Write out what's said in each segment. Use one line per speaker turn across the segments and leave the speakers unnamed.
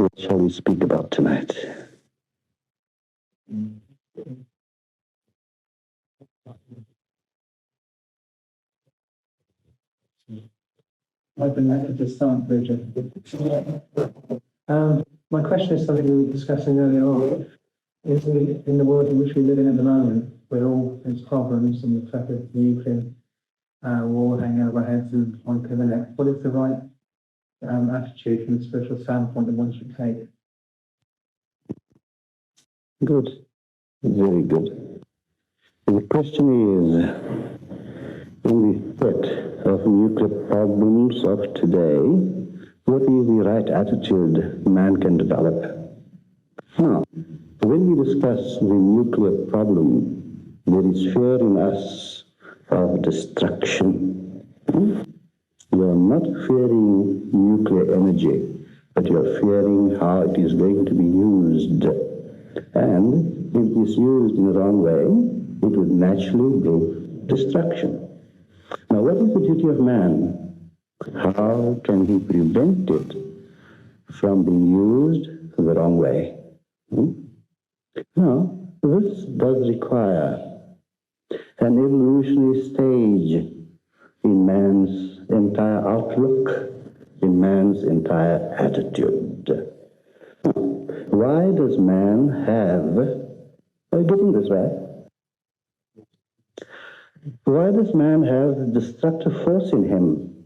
what shall we speak about tonight?
I've been at the start, Bridget. My question is something we were discussing earlier on. Is in the world in which we live in at the moment, with all its problems and the fact that the nuclear war hanging over our heads and on to the next, what is the right attitude from a spiritual standpoint that one should take?
Good. Very good. The question is, in the threat of nuclear problems of today, what is the right attitude man can develop? Now, when we discuss the nuclear problem, there is fear in us of destruction. You are not fearing nuclear energy, but you are fearing how it is going to be used. And if it is used in the wrong way, it would naturally bring destruction. Now, what is the duty of man? How can he prevent it from being used the wrong way? Now, this does require an evolutionary stage in man's entire outlook, in man's entire attitude. Why does man have, are you getting this right? Why does man have destructive force in him?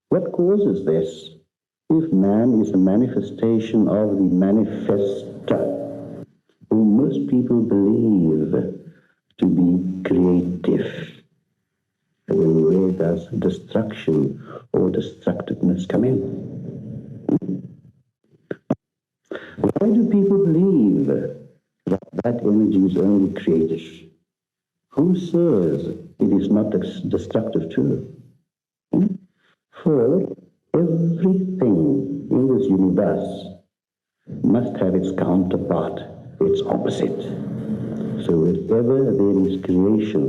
What causes this? If man is a manifestation of the manifester, whom most people believe to be creative, where does destruction or destructiveness come in? Why do people believe that energy is only creative? Who says it is not destructive too? For everything in this universe must have its counterpart, its opposite. So wherever there is creation,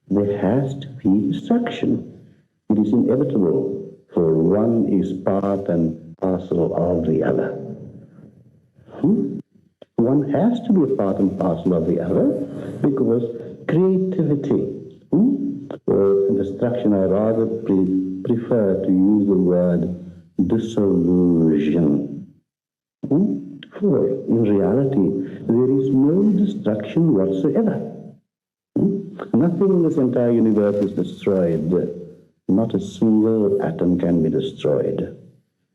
there has to be destruction. It is inevitable, for one is part and parcel of the other. One has to be a part and parcel of the other, because creativity or destruction, I rather prefer to use the word dissolution. For in reality, there is no destruction whatsoever. Nothing in this entire universe is destroyed. Not a single atom can be destroyed.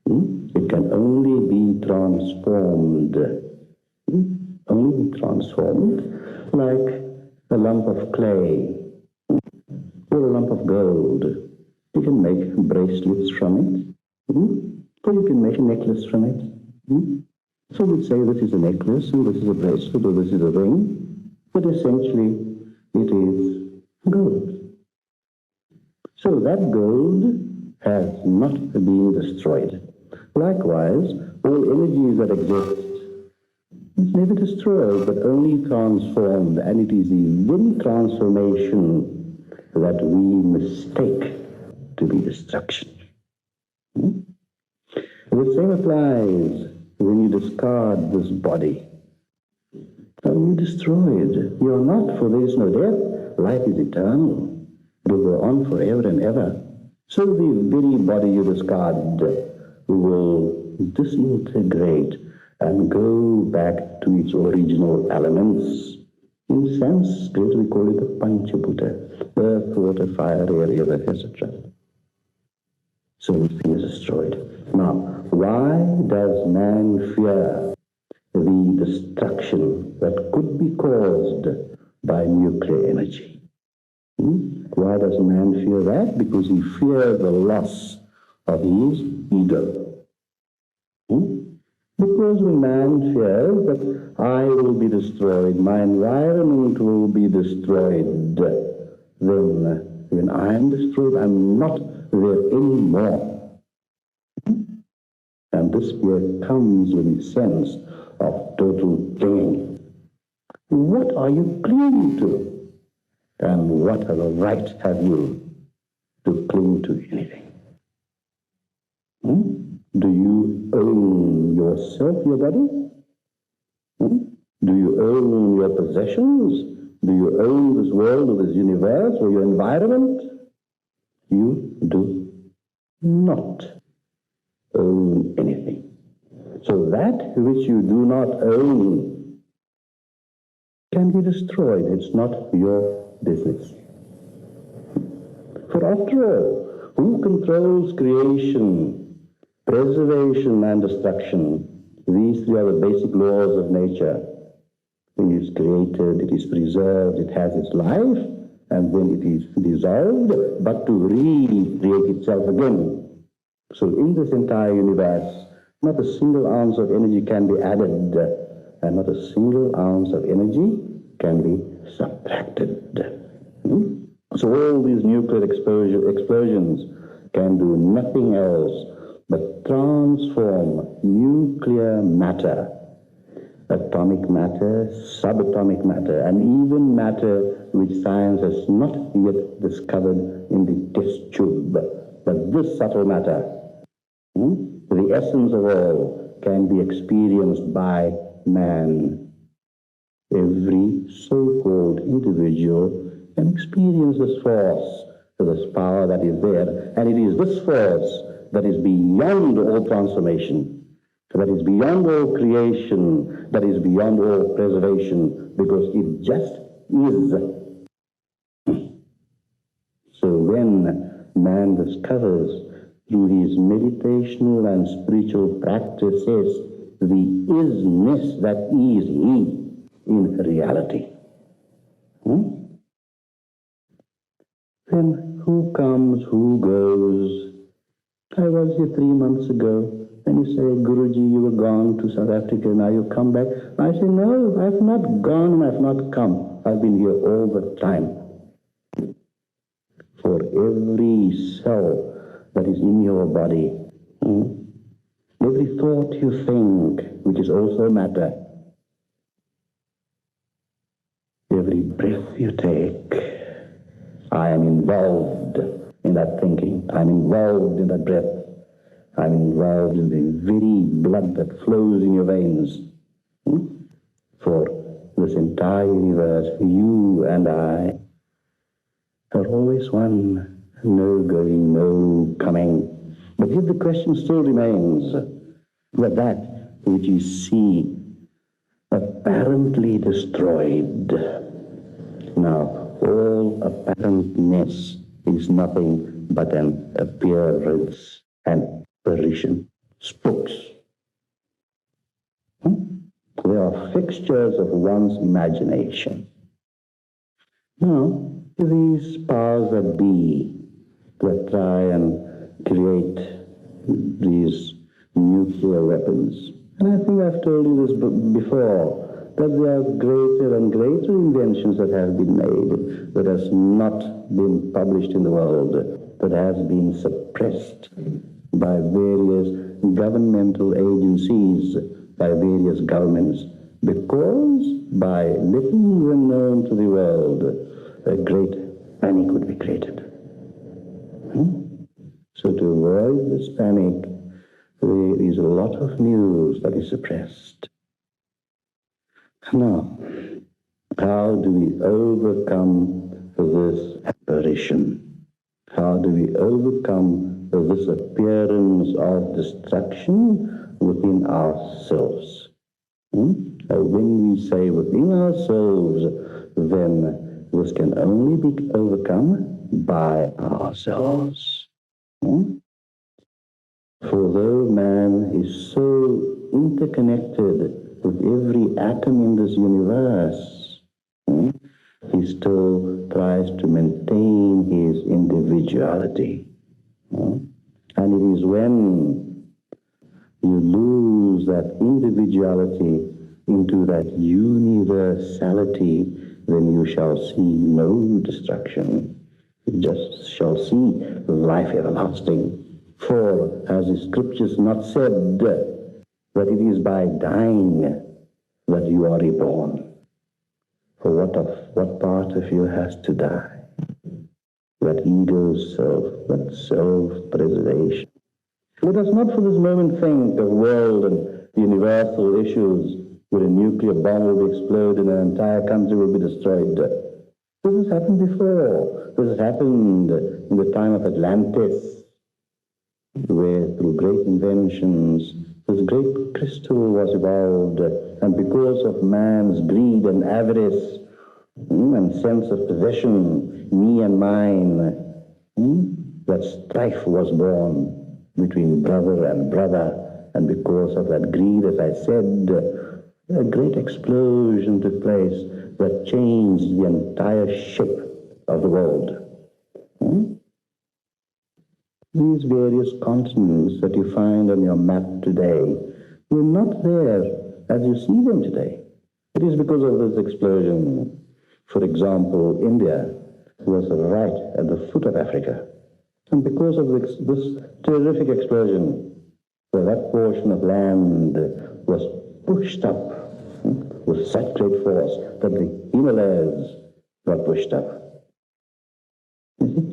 It can only be transformed. Only be transformed, like a lump of clay or a lump of gold. You can make bracelets from it, or you can make a necklace from it. So we'd say this is a necklace, and this is a bracelet, or this is a ring, but essentially it is gold. So that gold has not been destroyed. Likewise, all energies that exist is never destroyed, but only transformed, and it is the very transformation that we mistake to be destruction. The same applies when you discard this body. You destroyed. You are not, for there is no death. Life is eternal. It will go on forever and ever. So the very body you discard will disintegrate and go back to its original elements. In Sanskrit, we call it the Panchabhuta, earth, water, fire, air, earth, etc. So the thing is destroyed. Now, why does man fear the destruction that could be caused by nuclear energy? Why does man fear that? Because he fears the loss of his ego. Because when man fears that I will be destroyed, my environment will be destroyed, then when I am destroyed, I'm not there anymore. And this fear comes with a sense of total clinging. What are you clinging to? And what other right have you to cling to anything? Do you own yourself, your body? Do you own your possessions? Do you own this world or this universe or your environment? You do not own anything. So that which you do not own can be destroyed. It's not your business. For after all, who controls creation, preservation, and destruction? These three are the basic laws of nature. When it is created, it is preserved, it has its life, and then it is dissolved, but to recreate itself again. So in this entire universe, not a single ounce of energy can be added, and not a single ounce of energy can be subtracted. So all these nuclear explosions can do nothing else but transform nuclear matter, atomic matter, subatomic matter, and even matter which science has not yet discovered in the test tube. But this subtle matter, the essence of all, can be experienced by man. Every so-called individual can experience this force, this power that is there, and it is this force that is beyond all transformation, that is beyond all creation, that is beyond all preservation, because it just is. So when man discovers through his meditational and spiritual practices the isness that is he in reality, then who comes, who goes? I was here 3 months ago, and you say, Guruji, you were gone to South Africa, now you come back. I say, no, I've not gone, I've not come. I've been here all the time. For every cell that is in your body, every thought you think, which is also matter, every breath you take, I am involved in that thinking. I'm involved in that breath. I'm involved in the very blood that flows in your veins. For this entire universe, you and I are always one, no going, no coming. But yet the question still remains that which you see apparently destroyed. Now, all apparentness is nothing but an appearance, an apparition, spooks. They are fixtures of one's imagination. Now, these powers that be that try and create these nuclear weapons, and I think I've told you this before, that there are greater and greater inventions that have been made that has not been published in the world, that has been suppressed by various governmental agencies, by various governments, because by letting them known to the world, a great panic would be created. So to avoid this panic, there is a lot of news that is suppressed. Now, how do we overcome this apparition? How do we overcome this appearance of destruction within ourselves? When we say within ourselves, then this can only be overcome by ourselves. For though man is so interconnected with every atom in this universe, he still tries to maintain his individuality. And it is when you lose that individuality into that universality, then you shall see no destruction. You just shall see life everlasting. For, as the scriptures not said, that it is by dying that you are reborn. For what part of you has to die? That ego self, that self-preservation. Let us not for this moment think of world and universal issues where a nuclear bomb will explode and an entire country will be destroyed. This has happened before. This has happened in the time of Atlantis, where through great inventions, this great crystal was evolved, and because of man's greed and avarice and sense of possession, me and mine, that strife was born between brother and brother, and because of that greed, as I said, a great explosion took place that changed the entire shape of the world. These various continents that you find on your map today were not there as you see them today. It is because of this explosion. For example, India was right at the foot of Africa. And because of this terrific explosion, where that portion of land was pushed up with such great force that the Himalayas got pushed up.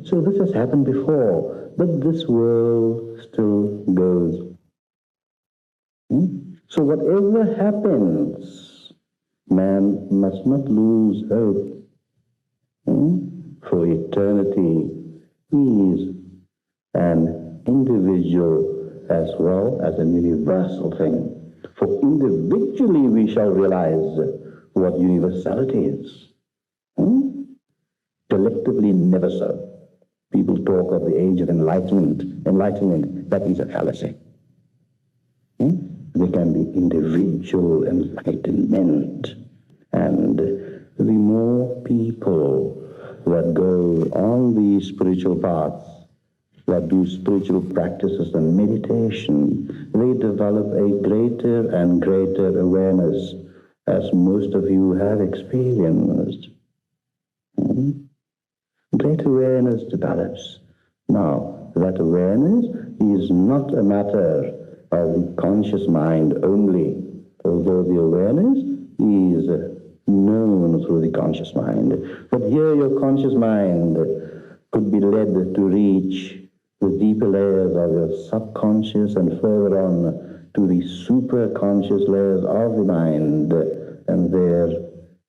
So this has happened before, but this world still goes. So whatever happens, man must not lose hope. For eternity is an individual as well as an universal thing. For individually we shall realize what universality is. Collectively, never so. People talk of the age of enlightenment. Enlightenment, that is a fallacy. There can be individual enlightenment. And the more people that go on these spiritual paths, that do spiritual practices and meditation, they develop a greater and greater awareness, as most of you have experienced. Great awareness develops. Now, that awareness is not a matter of the conscious mind only, although the awareness is known through the conscious mind. But here your conscious mind could be led to reach the deeper layers of your subconscious and further on to the superconscious layers of the mind. And there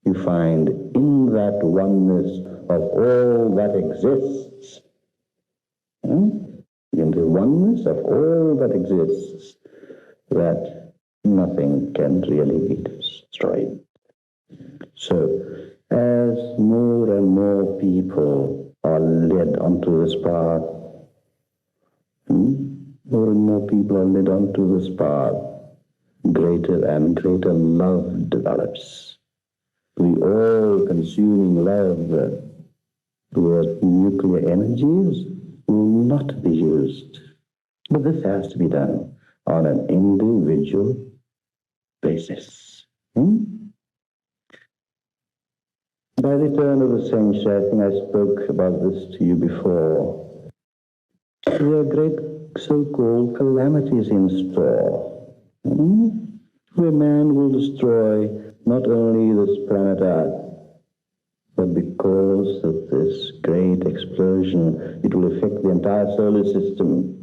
you find in that oneness of all that exists, in the oneness of all that exists, that nothing can really be destroyed. So, as more and more people are led onto this path, more and more people are led onto this path, greater and greater love develops. The all-consuming love where nuclear energies will not be used. But this has to be done on an individual basis. By the turn of the century, I think I spoke about this to you before, there are great so-called calamities in store, where man will destroy not only this planet Earth, but because of this great explosion, it will affect the entire solar system.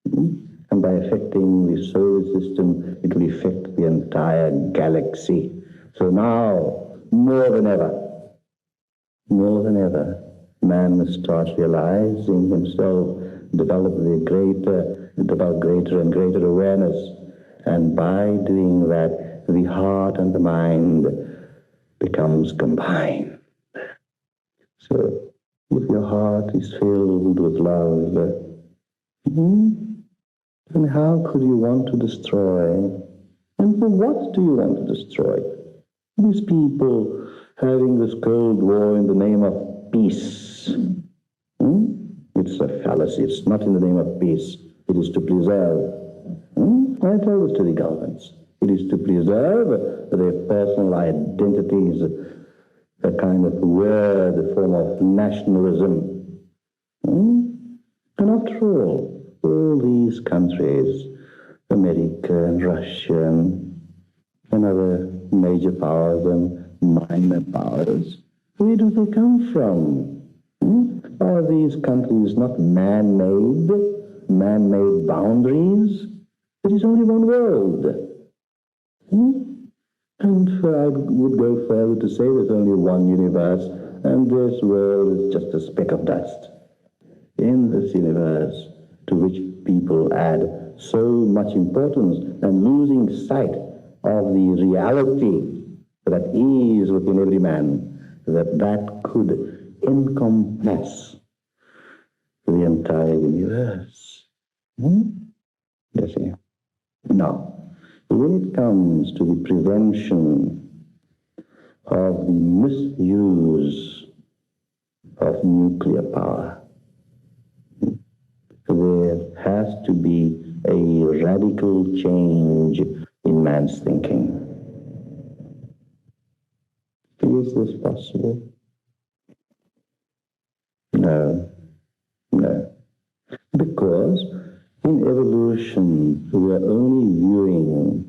And by affecting the solar system, it will affect the entire galaxy. So now, more than ever, man must start realizing himself, develop greater and greater awareness. And by doing that, the heart and the mind becomes combined. So, if your heart is filled with love, then how could you want to destroy? And for what do you want to destroy? These people having this Cold War in the name of peace. It's a fallacy. It's not in the name of peace. It is to preserve. I tell this to the governments. It is to preserve their personal identities, a kind of weird form of nationalism. And after all these countries, America and Russia and other major powers and minor powers, where do they come from? Are these countries not man-made? man-made boundaries. There is only one world. And I would go further to say there's only one universe, and this world is just a speck of dust in this universe to which people add so much importance and losing sight of the reality that is within every man, that could encompass the entire universe. You see? Now, when it comes to the prevention of the misuse of nuclear power, there has to be a radical change in man's thinking. Is this possible? No. Because in evolution, we are only viewing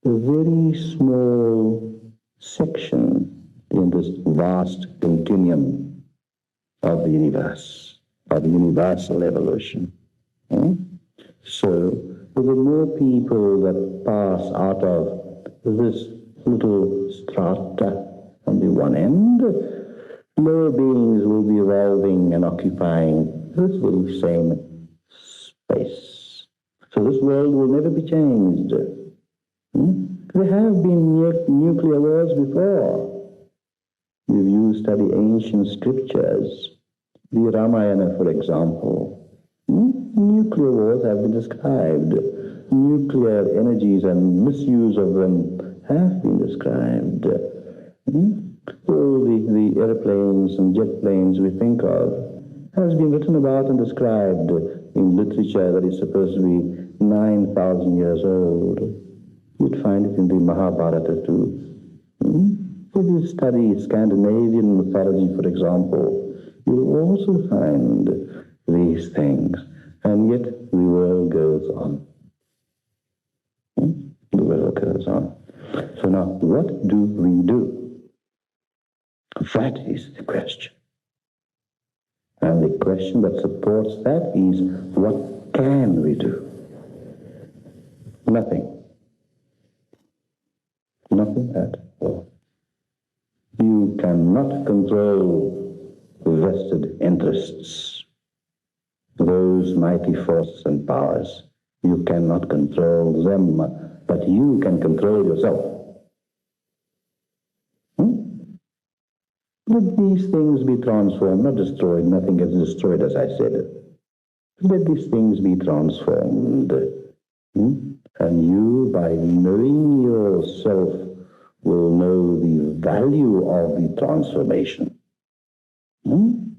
a very small section in this vast continuum of the universe, of universal evolution. So, the more people that pass out of this little strata on the one end, lower beings will be evolving and occupying this very same space. So this world will never be changed. There have been nuclear wars before. If you study ancient scriptures, the Ramayana, for example, nuclear wars have been described. Nuclear energies and misuse of them have been described. All the airplanes and jet planes we think of has been written about and described in literature that is supposed to be 9,000 years old. You'd find it in the Mahabharata too. If you study Scandinavian mythology, for example, you'll also find these things. And yet the world goes on. The world goes on. So now, what do we do? That is the question. And the question that supports that is, what can we do? Nothing. Nothing at all. You cannot control vested interests. Those mighty forces and powers, you cannot control them, but you can control yourself. Let these things be transformed, not destroyed. Nothing gets destroyed, as I said. Let these things be transformed. And you, by knowing yourself, will know the value of the transformation. You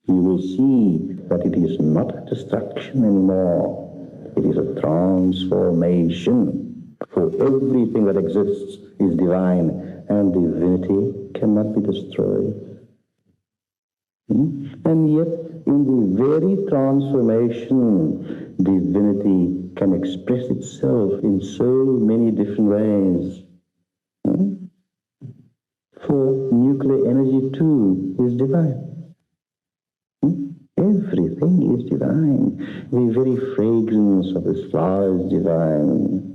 will see that it is not destruction anymore. It is a transformation. For everything that exists is divine, and divinity cannot be destroyed. And yet, in the very transformation, divinity can express itself in so many different ways. For nuclear energy too is divine. Everything is divine. The very fragrance of this flower is divine.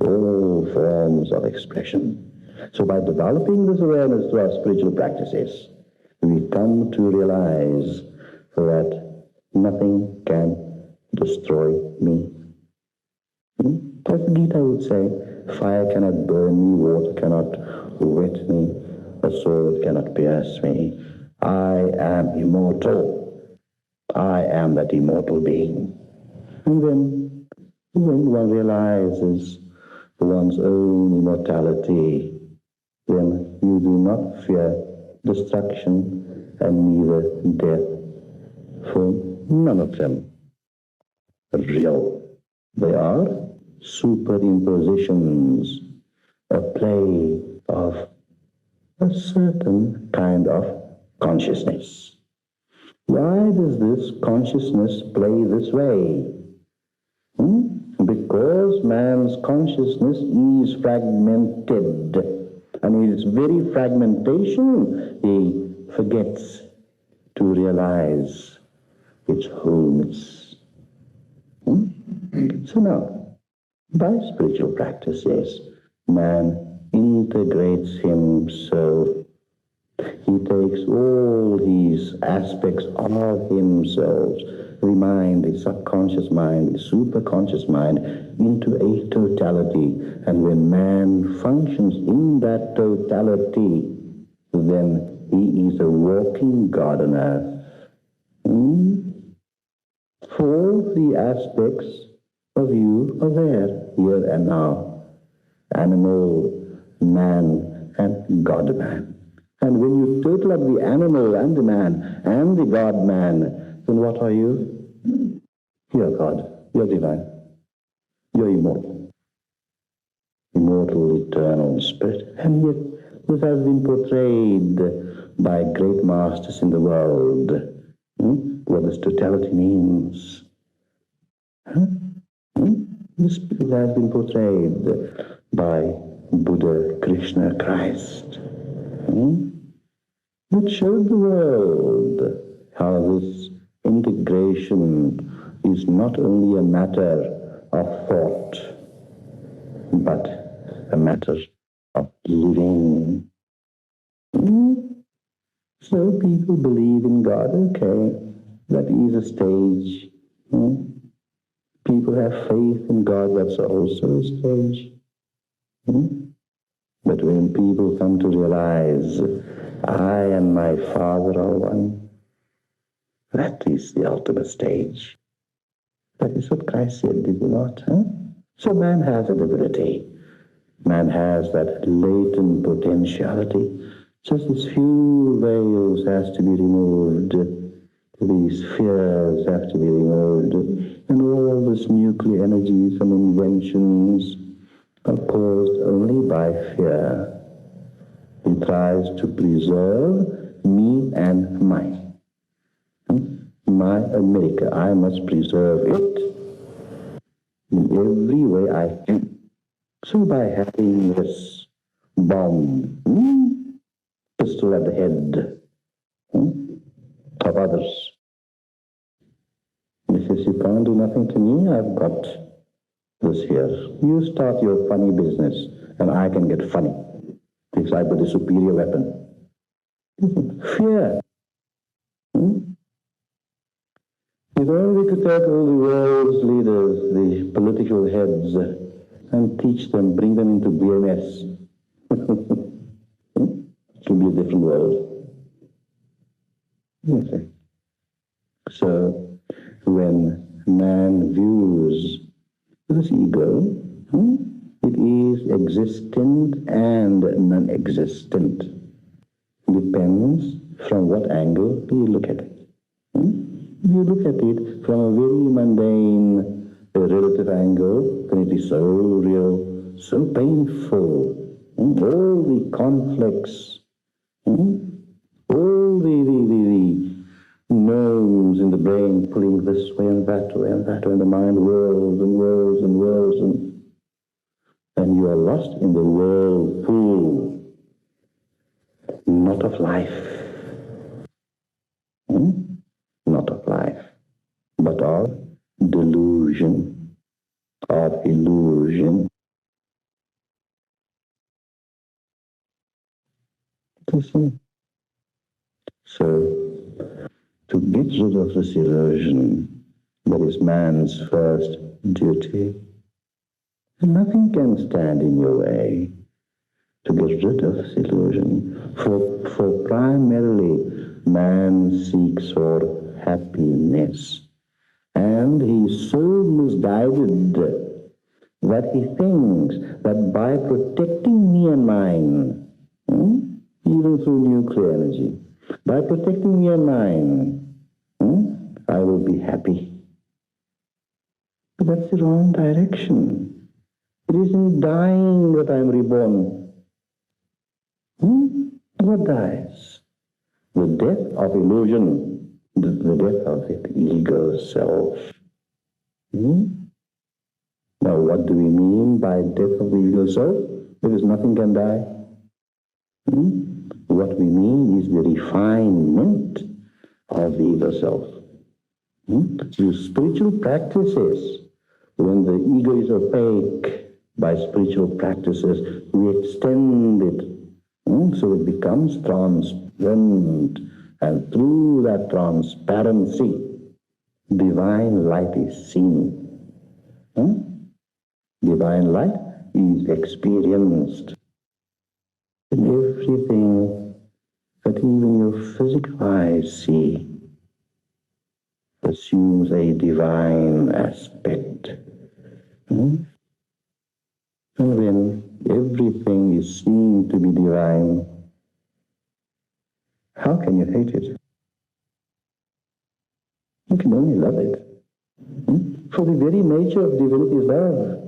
All forms of expression. So by developing this awareness through our spiritual practices, we come to realize that nothing can destroy me. As the Gita would say, fire cannot burn me, water cannot wet me, a sword cannot pierce me. I am immortal. I am that immortal being. And then when one realizes one's own immortality, then you do not fear destruction and neither death, for none of them are real. They are superimpositions, a play of a certain kind of consciousness. Why does this consciousness play this way? Because man's consciousness is fragmented. And in its very fragmentation, he forgets to realize its wholeness. So now, by spiritual practices, man integrates himself. He takes all these aspects of himself, the mind, the subconscious mind, the superconscious mind, into a totality. And when man functions in that totality, then he is a walking God on earth. For the aspects of you are there, here and now. Animal, man, and God-man. And when you total up the animal and the man and the God-man, then what are you? You're God. You're divine. You're immortal. Immortal, eternal spirit. And yet, this has been portrayed by great masters in the world. What this totality means. This has been portrayed by Buddha, Krishna, Christ. It showed the world how this integration is not only a matter of thought, but a matter of living. So people believe in God, okay, that is a stage. People have faith in God, that's also a stage. But when people come to realize, I and my Father are one, that is the ultimate stage. That is what Christ said, did he not? So man has that ability. Man has that latent potentiality. Just as few veils has to be removed, these fears have to be removed, and all this nuclear energies and inventions are caused only by fear. He tries to preserve me and mine. My America, I must preserve it in every way I can. So by having this bomb, pistol at the head of others, he says, you can't do nothing to me, I've got this here. You start your funny business, and I can get funny. Because I've got a superior weapon. Fear. If only we could take all the world's leaders, the political heads, and teach them, bring them into BMS. It will be a different world. Okay. So, when man views this ego, it is existent and non-existent. Depends from what angle you look at it. If you look at it from a very mundane, relative angle, then it is so real, so painful. All the conflicts, all the nerves in the brain pulling this way and that way and that way, and the mind whirls and whirls and whirls, and you are lost in the whirlpool, not of life. Not of life, but of delusion, of illusion. So, to get rid of this illusion, that is man's first duty. Nothing can stand in your way to get rid of this illusion. For primarily, man seeks for happiness. And he is so misguided that he thinks that by protecting me and mine, even through nuclear energy, by protecting me and mine, I will be happy. But that's the wrong direction. It is in dying that I am reborn. What dies? The death of illusion, the death of the ego self. Now, what do we mean by death of the ego self? Because nothing can die. What we mean is the refinement of the ego self. Through spiritual practices, When the ego is opaque by spiritual practices, we extend it so it becomes transparent. And through that transparency, divine light is seen. Divine light is experienced. And everything that even your physical eyes see assumes a divine aspect. And when everything is seen to be divine, how can you hate it? You can only love it. For the very nature of divinity is love.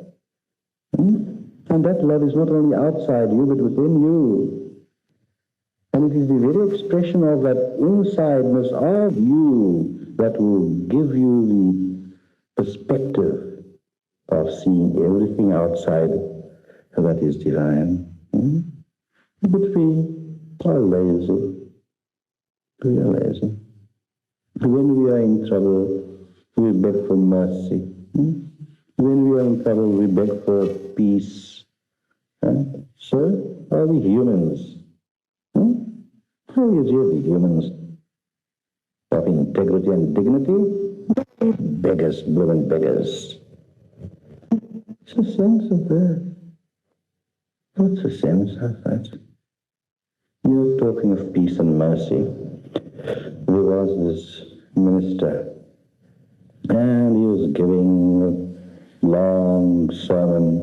And that love is not only outside you, but within you. And it is the very expression of that insideness of you that will give you the perspective of seeing everything outside that is divine. But we are lazy. We are lazy. When we are in trouble, we beg for mercy. When we are in trouble, we beg for peace. So, are we humans? Are we really humans of integrity and dignity? Beggars, blooming beggars. What's the sense of that? What's the sense of that? You're talking of peace and mercy. There was this minister, and he was giving a long sermon.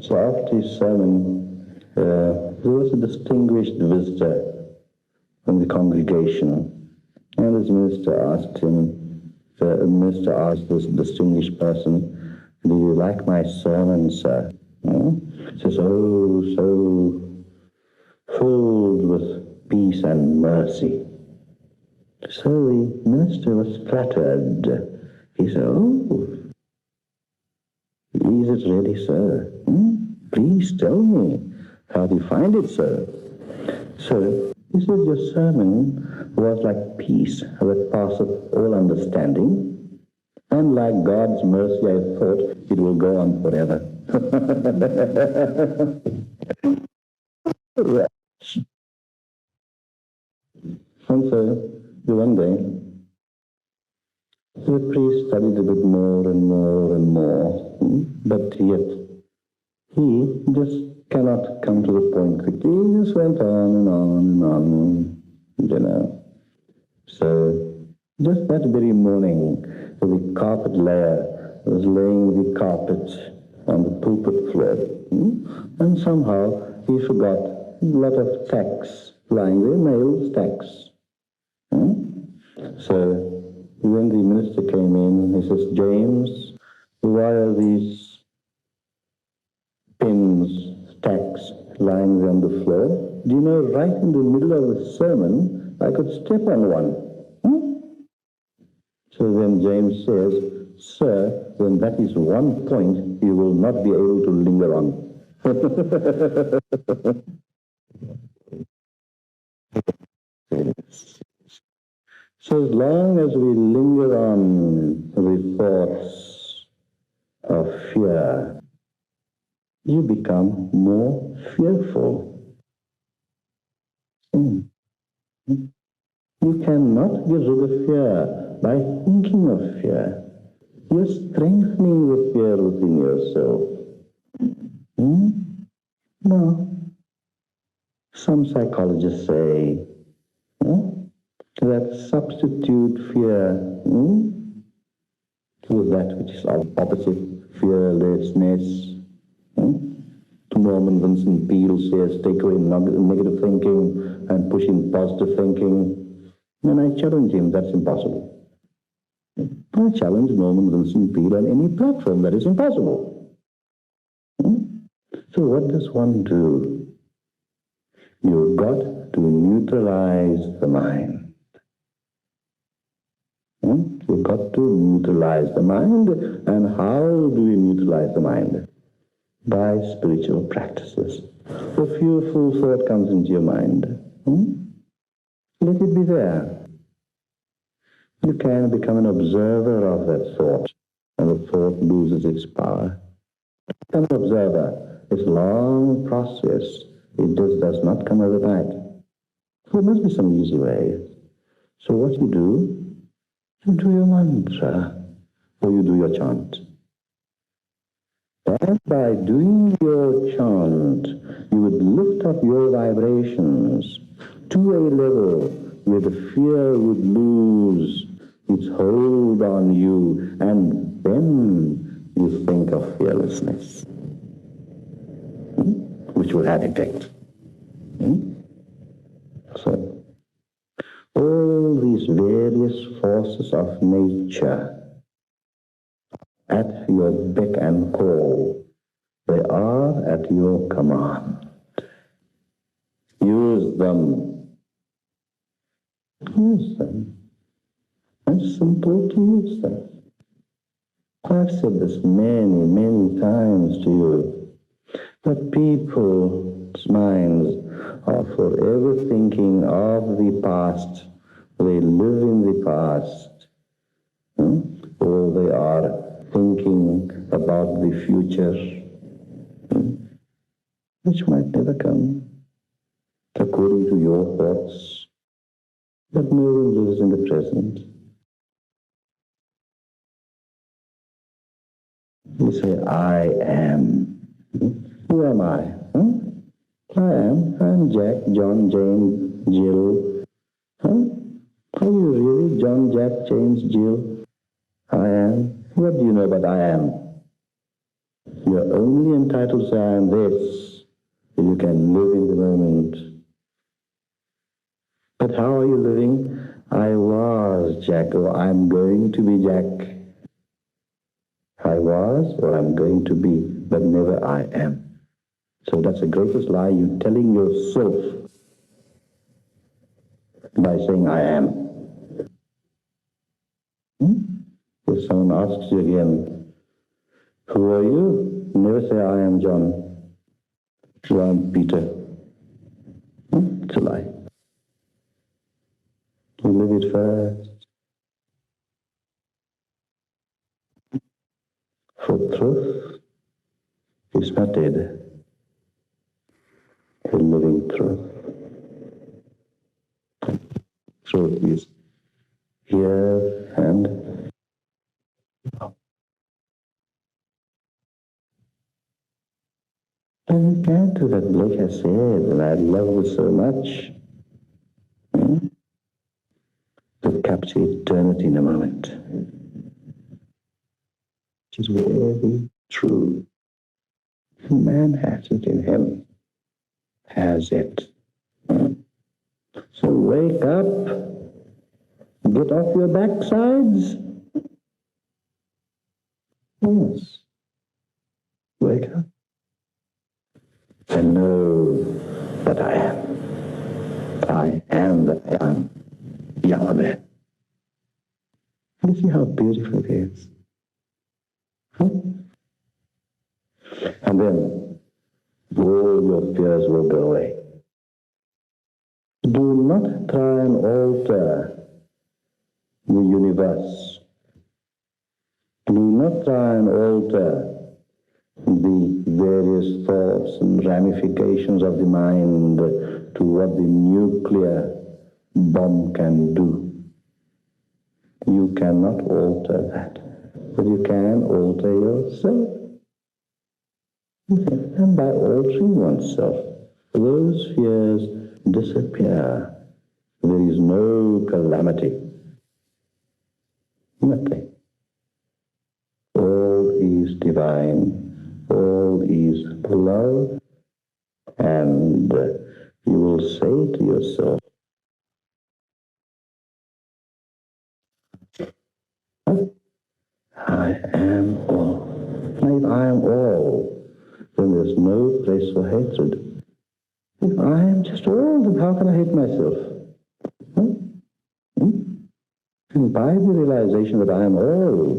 So after his sermon, there was a distinguished visitor from the congregation, and this minister asked this distinguished person, "Do you like my sermon, sir?" He says, "Oh, so filled with peace and mercy." So the minister was flattered. He said, "Oh, is it really, sir? Please tell me, how do you find it, sir?" So he said, "Your sermon was like peace that passeth all understanding, and like God's mercy I thought it will go on forever." And so one day, the priest studied a bit more and more and more, but yet he just cannot come to the point quickly. He just went on and on and on, So just that very morning, the carpet layer was laying the carpet on the pulpit floor, and somehow he forgot a lot of tacks lying there, nailed tacks. So when the minister came in, he says, "James, why are these pins, tacks lying there on the floor? Do you know, right in the middle of the sermon, I could step on one." So then James says, "Sir, when that is one point, you will not be able to linger on." So as long as we linger on the thoughts of fear, you become more fearful. You cannot get rid of fear by thinking of fear. You're strengthening the fear within yourself. No. Some psychologists say that substitute fear with that which is opposite, fearlessness. Norman Vincent Peale says, take away negative thinking and push in positive thinking. And I challenge him, that's impossible. I challenge Norman Vincent Peale on any platform, that is impossible. So what does one do? You've got to neutralize the mind. You've got to neutralize the mind. And how do we neutralize the mind? By spiritual practices. A fearful thought comes into your mind. Let it be there. You can become an observer of that thought and the thought loses its power. Become an observer. It's a long process. It just does not come overnight. So there must be some easy way. So what you do your mantra, or you do your chant. And by doing your chant, you would lift up your vibrations to a level where the fear would lose its hold on you, and then you think of fearlessness, which will have effect. So, all these various forces of nature at your beck and call, they are at your command. Use them. Use them. It's simple to use them. I've said this many, many times to you, that people's minds are forever thinking of the past. They live in the past. Or they are thinking about the future, which might never come, according to your thoughts. But no one lives in the present. You say, I am. Who am I? I'm Jack, John, Jane, Jill. Are you really John, Jack, James, Jill? I am. What do you know about I am? You're only entitled to say I am this, if you can live in the moment. But how are you living? I was Jack, or I'm going to be Jack. I was, or I'm going to be, but never I am. So that's the greatest lie you're telling yourself by saying I am. If someone asks you again, who are you? Never say, I am John. So I'm Peter. It's a lie. You live it first. For truth is not dead. It's living truth. Truth is here and now. And we can't do that, Blake has said, and I love it so much. To capture eternity in a moment. Which is very true. Man has it in him. Has it. So wake up. Get off your backsides. Yes. Wake up. And know that I am. I am that I am. Yahweh. You see how beautiful it is? And then all your fears will go away. Do not try and alter the universe. Do not try and alter the various thoughts and ramifications of the mind to what the nuclear bomb can do. You cannot alter that, but you can alter yourself. And by altering oneself, those fears disappear. There is no calamity. Nothing. All is divine. All is love. And you will say to yourself, I am all. And if I am all, then there's no place for hatred. If I am just all, then how can I hate myself? And by the realization that I am all,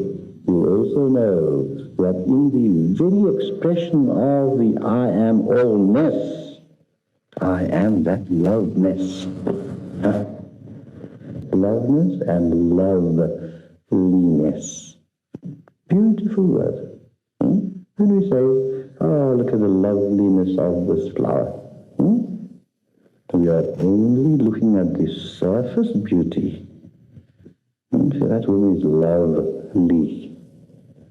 you also know that in the very expression of the I am allness, I am that loveness. Loveness and loveliness. Beautiful word. When we say, oh, look at the loveliness of this flower. We are only looking at the surface beauty. So that woman is lovely.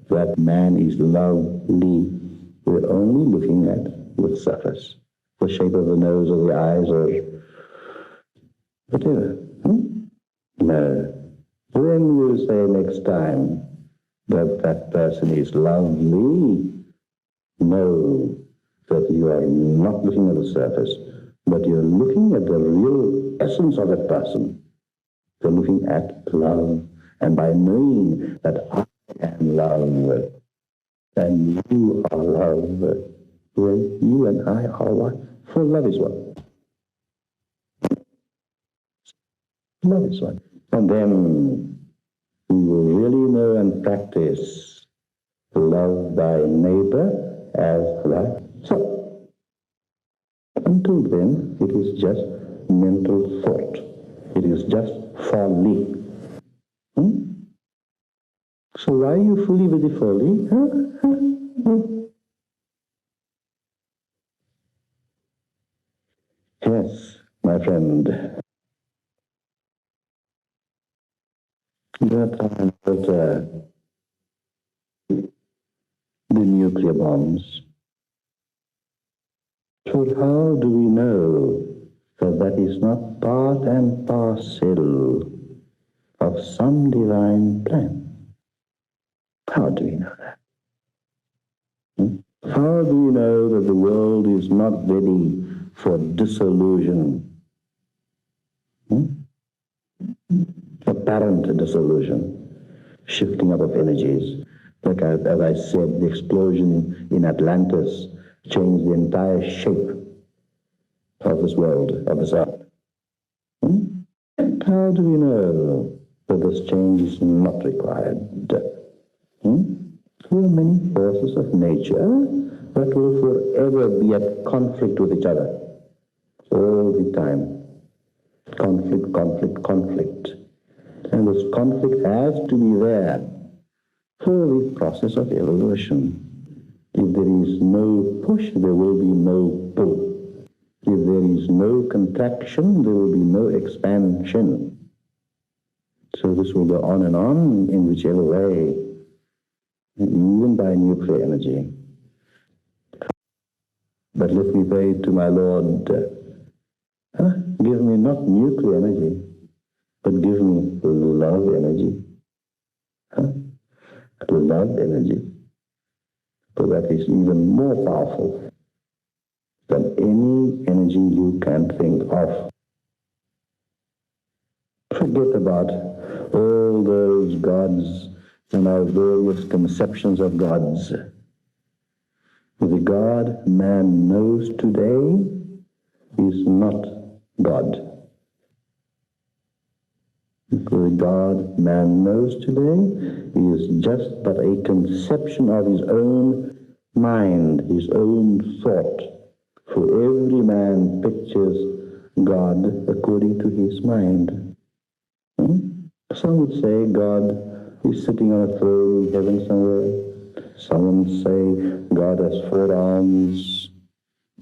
That man is lovely. We're only looking at the surface. The shape of the nose or the eyes or whatever. No. When you say next time that that person is lovely, know that you are not looking at the surface, but you're looking at the real essence of that person. You're looking at love. And by knowing that I am love, and you are love, when you and I are one, for love is one. Love is one. And then we will really know and practice love thy neighbor as thyself. Until then, it is just mental thought. It is just folly. So why are you fully with the folly? Yes, my friend. That time that the nuclear bombs. So how do we know that that is not part and parcel of some divine plan? How do we know that? How do we know that the world is not ready for dissolution? Apparent dissolution, shifting up of energies. Like as I said, the explosion in Atlantis changed the entire shape of this world, of this earth. How do we know that this change is not required? There are many forces of nature that will forever be at conflict with each other. All the time. Conflict, conflict, conflict. And this conflict has to be there for the process of evolution. If there is no push, there will be no pull. If there is no contraction, there will be no expansion. So this will go on and on in whichever way, even by nuclear energy. But let me pray to my Lord, give me not nuclear energy, but give me love energy. Love energy. So that is even more powerful than any energy you can think of. Forget about all those gods and our various conceptions of gods. The God man knows today is not God. The God man knows today is just but a conception of his own mind, his own thought. For every man pictures God according to his mind. Some would say God is sitting on a throne in heaven somewhere. Some would say God has 4 arms.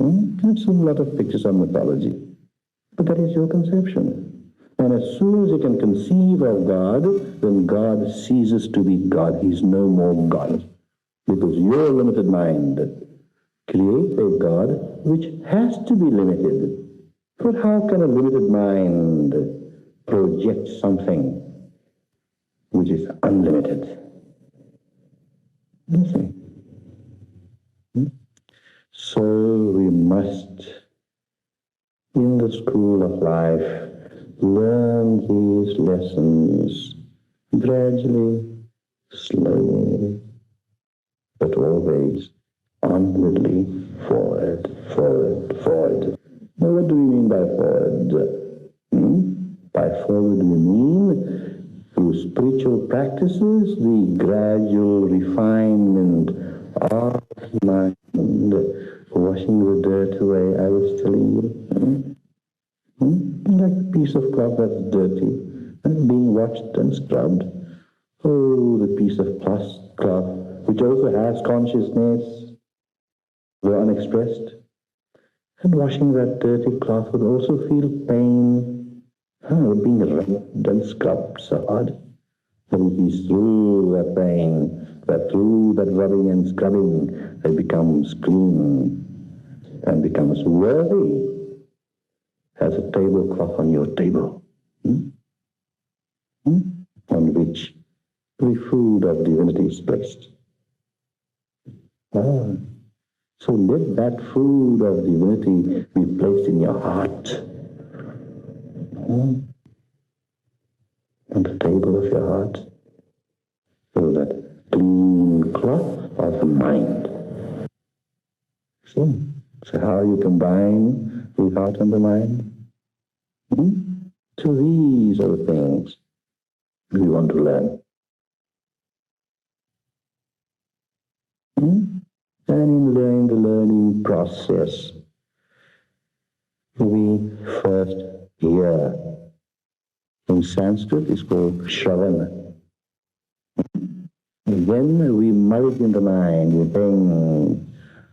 I've seen a lot of pictures of mythology. But that is your conception. And as soon as you can conceive of God, then God ceases to be God. He's no more God. Because your limited mind creates a God which has to be limited. But how can a limited mind project something which is unlimited? Nothing. So we must, in the school of life, learn these lessons gradually, slowly, but always onwardly, forward, forward, forward. Now, what do we mean by forward? By forward we mean, through spiritual practices, the gradual refinement of mind, washing the dirt away, I was telling you. Like a piece of cloth that's dirty and being washed and scrubbed. Oh, the piece of cloth, which also has consciousness, though unexpressed. And washing that dirty cloth would also feel pain. Being rubbed and scrubbed so hard. But it is through that pain, that through that rubbing and scrubbing, it becomes clean and becomes worthy as a tablecloth on your table, on which the food of divinity is placed. So let that food of divinity be placed in your heart, on the table of your heart, so that clean cloth of the mind. So how you combine the heart and the mind? So these are the things we want to learn. And in the learning process, we first hear. In Sanskrit, it's called Shravana. Then we merge in the mind with things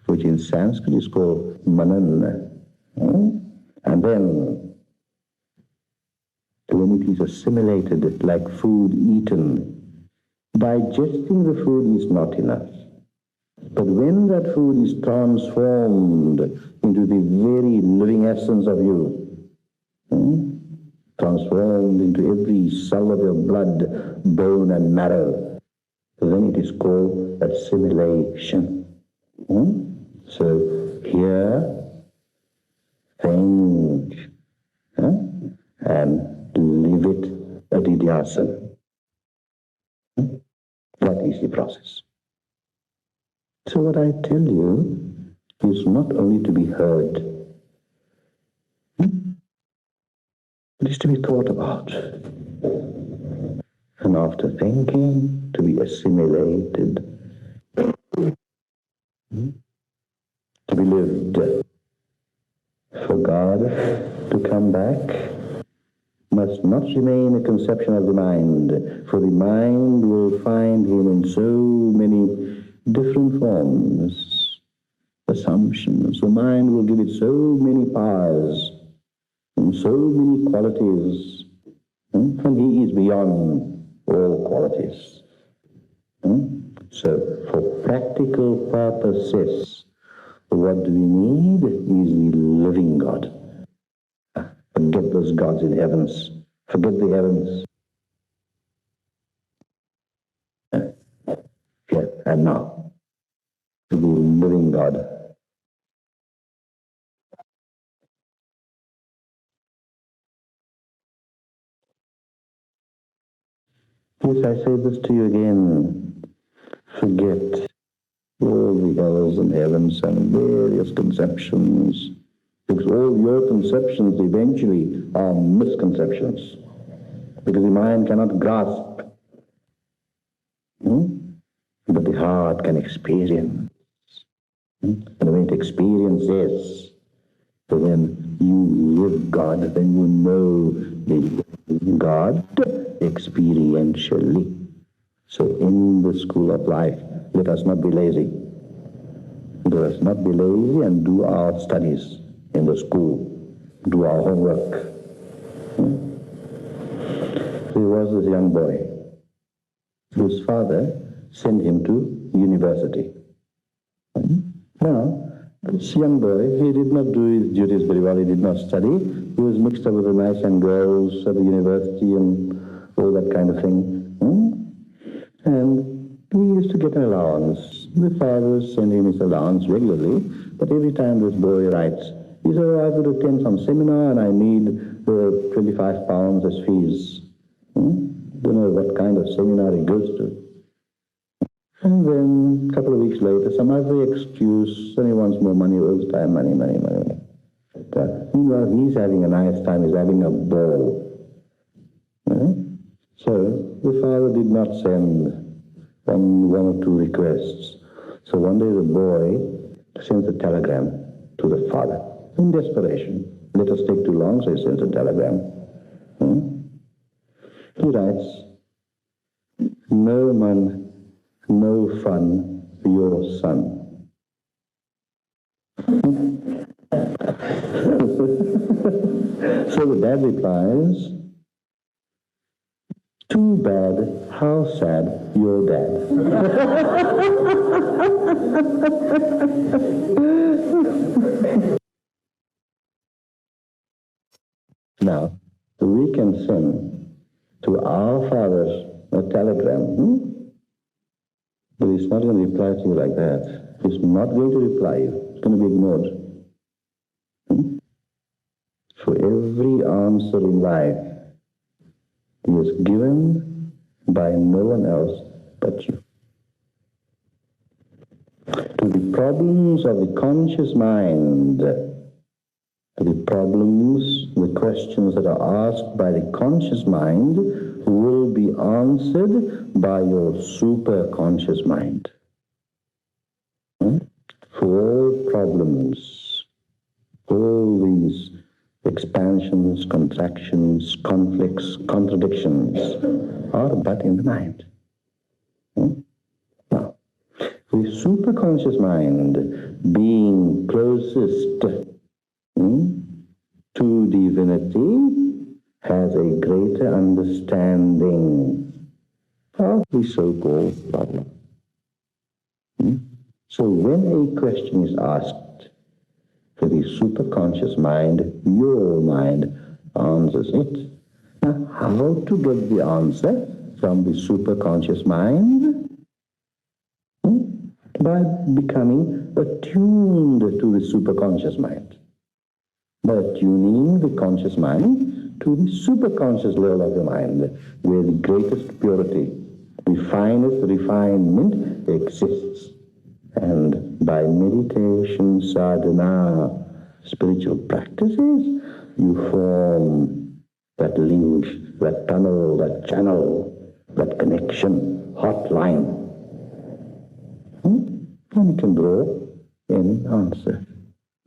which in Sanskrit is called Manana. And then, when it is assimilated like food eaten, digesting the food is not enough. But when that food is transformed into the very living essence of you, transformed into every cell of your blood, bone and marrow, then it is called assimilation. So here, think, and live it adidhyasana. That is the process. So what I tell you is not only to be heard, it is to be thought about. And after thinking, to be assimilated, to be lived. For God to come back must not remain a conception of the mind, for the mind will find him in so many different forms, assumptions. The mind will give it so many powers, and so many qualities, and he is beyond all qualities. So, for practical purposes, what we need is the living God. Forget those gods in heavens. Forget the heavens. And now, the living God. Yes, I say this to you again. Forget all the hells and heavens and various conceptions, because all your conceptions eventually are misconceptions, because the mind cannot grasp, but the heart can experience. And when it experiences, so then you live God, then you know the God experientially. So in the school of life, let us not be lazy. Let us not be lazy and do our studies in the school, do our homework. There was this young boy whose father sent him to university. Now, this young boy, he did not do his duties very well, he did not study. He was mixed up with the nice young girls at the university and all that kind of thing. And he used to get an allowance. The father sent him his allowance regularly, but every time this boy writes, he said, I have to attend some seminar and I need 25 pounds as fees. Don't know what kind of seminar he goes to. And then a couple of weeks later, some other excuse, and he wants more money, all the time, money. But meanwhile, he's having a nice time, he's having a ball. So the father did not send one or two requests. So one day the boy sends a telegram to the father in desperation. Let us take too long, so he sends a telegram. He writes, no man, no fun, your son. So the dad replies, too bad, how sad, your dad. Now, we can send to our fathers a telegram, but he's not going to reply to you like that. He's not going to reply you. It's going to be ignored. For every answer in life, he is given by no one else but you. To the problems of the conscious mind, the problems, the questions that are asked by the conscious mind will be answered by your superconscious mind. For all problems, all these expansions, contractions, conflicts, contradictions are but in the mind. Now, the superconscious mind being closest to divinity has a greater understanding of the so-called problem. So when a question is asked, for the superconscious mind, your mind answers it. Now, how to get the answer from the superconscious mind? By becoming attuned to the superconscious mind. By tuning the conscious mind to the superconscious level of the mind, where the greatest purity, the finest refinement exists. And by meditation, sadhana, spiritual practices, you form that link, that tunnel, that channel, that connection, hotline. And you can draw any answer.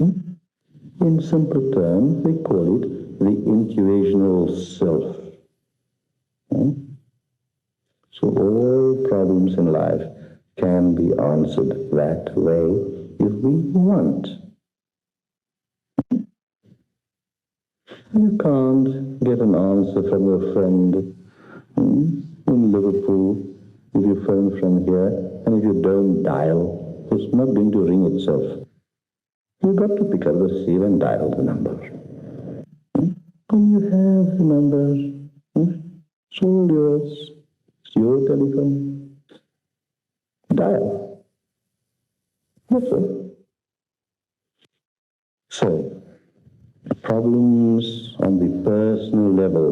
In simple terms, they call it the intuitional self. So all problems in life can be answered that way if we want. You can't get an answer from your friend in Liverpool if you phone from here, and if you don't dial, it's not going to ring itself. You've got to pick up the receiver and dial the number. When you have the number, it's all yours. It's your telephone. Dial. That's all. So, problems on the personal level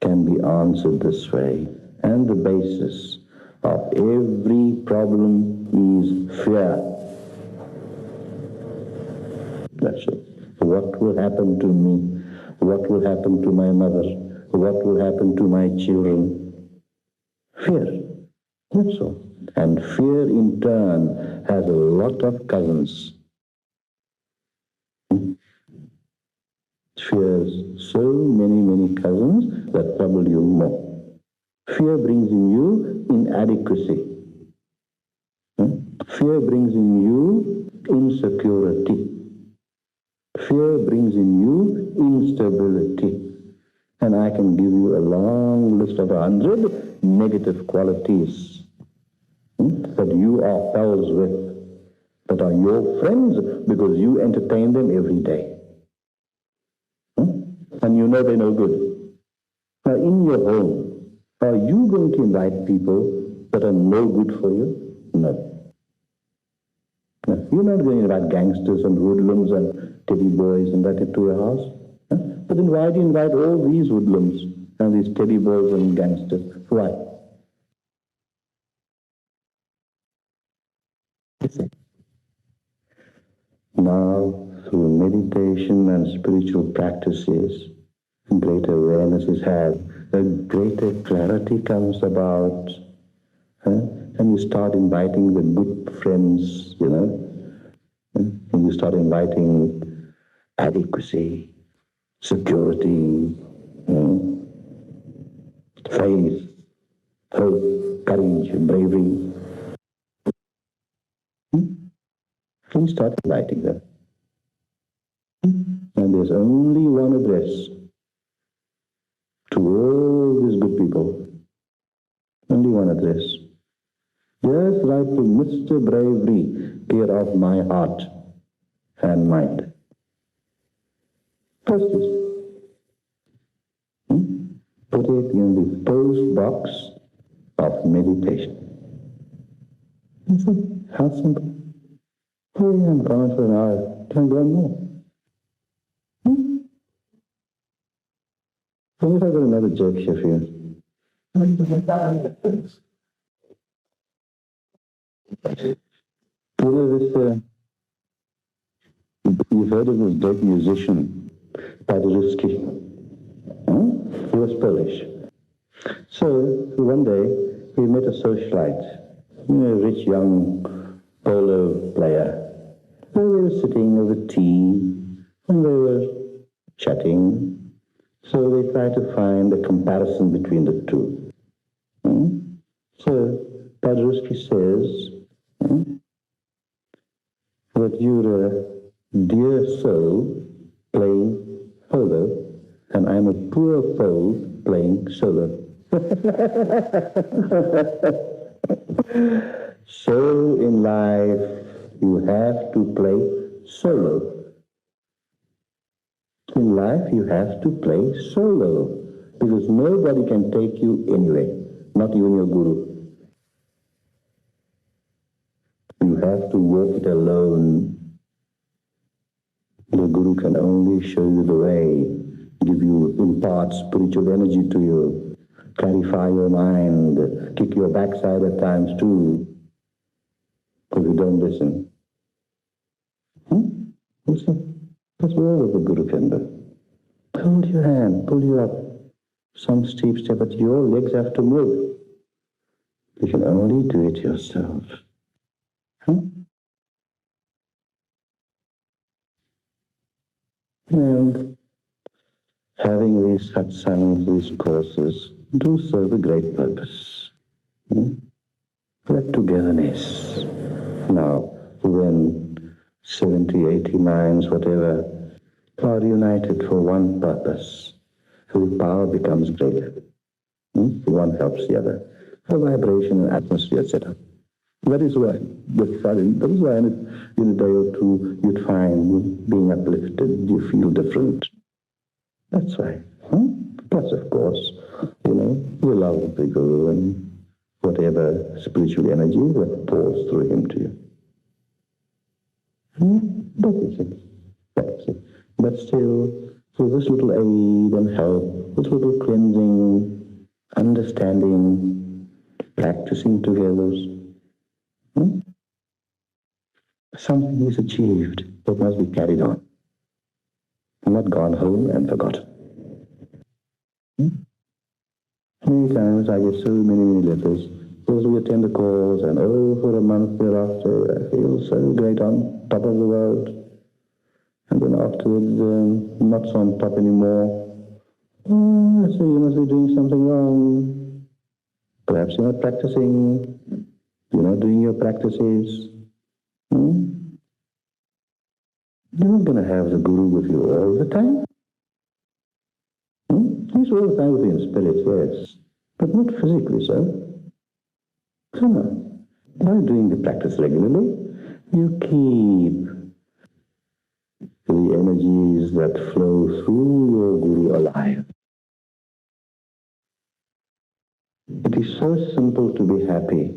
can be answered this way, and the basis of every problem is fear. That's it. What will happen to me? What will happen to my mother? What will happen to my children? Fear. That's all. And fear in turn has a lot of cousins. Fears so many cousins that trouble you more. Fear brings in you inadequacy. Fear brings in you insecurity. Fear brings in you instability. And I can give you a long list of 100 negative qualities that you are pals with, that are your friends because you entertain them every day. And you know they're no good. Now in your home, are you going to invite people that are no good for you? No. No. You're not going to invite gangsters and hoodlums and teddy boys and that into your house. But then why do you invite all these hoodlums and these teddy boys and gangsters? Why? Now, through meditation and spiritual practices, greater awareness is had, a greater clarity comes about, and you start inviting the good friends, and you start inviting adequacy, security, faith, hope, courage, bravery. And start writing them. And there's only one address to all these good people. Only one address. Just write to Mr. Bravery, care of my heart and mind. Post it. Put it in the post box of meditation. How simple. Oh, yeah, I'm gone for an hour. Can I go on more? What if I got another joke here for you? You know this, you've heard of this great musician, Paderewski. He was Polish. So, one day, he met a socialite, a rich young polo player. So they were sitting over tea, and they were chatting. So they tried to find a comparison between the two. So Paderewski says that you're a dear soul playing polo, and I'm a poor fool playing solo. So in life, you have to play solo. In life, you have to play solo, because nobody can take you anywhere, not even your guru. You have to walk it alone. The guru can only show you the way, impart spiritual energy to you, clarify your mind, kick your backside at times too, if you don't listen. That's all the guru can do. Hold your hand, pull you up some steep step, but your legs have to move. You can only do it yourself. And having these satsangs, these courses, do serve a great purpose. That togetherness. Now, when 70, 80 minds, whatever, are united for one purpose, the power becomes greater. One helps the other. A vibration, an atmosphere set up. That is why in a day or two you'd find being uplifted, you feel different. That's why. Plus, of course, the love of the Guru and whatever spiritual energy that pours through him to you. That's it. But still, with this little aid and help, this little cleansing, understanding, practicing together, something is achieved that must be carried on, not gone home and forgotten. Many times I get so many letters. Those we attend the calls, and for a month thereafter, I feel so great on top of the world. And then afterwards, not so on top anymore. So you must be doing something wrong. Perhaps you're not practicing. You're not doing your practices. You're not going to have the Guru with you all the time. He's all the time with you in spirit, yes, but not physically so. So no. By doing the practice regularly, you keep the energies that flow through your Guru alive. It is so simple to be happy,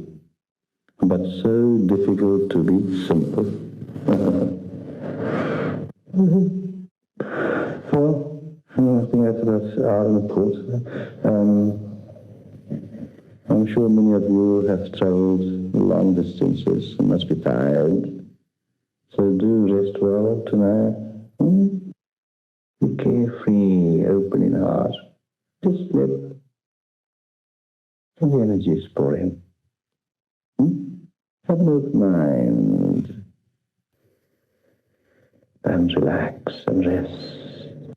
but so difficult to be simple. Well, I think that's about our report. I'm sure many of you have traveled long distances and must be tired. So do rest well tonight. Be carefree, open in heart. Just let the energies pour in. Have an open mind. And relax and rest.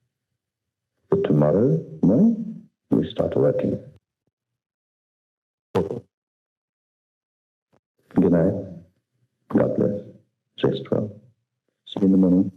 But tomorrow morning, we start working. Rest well. See you in the morning.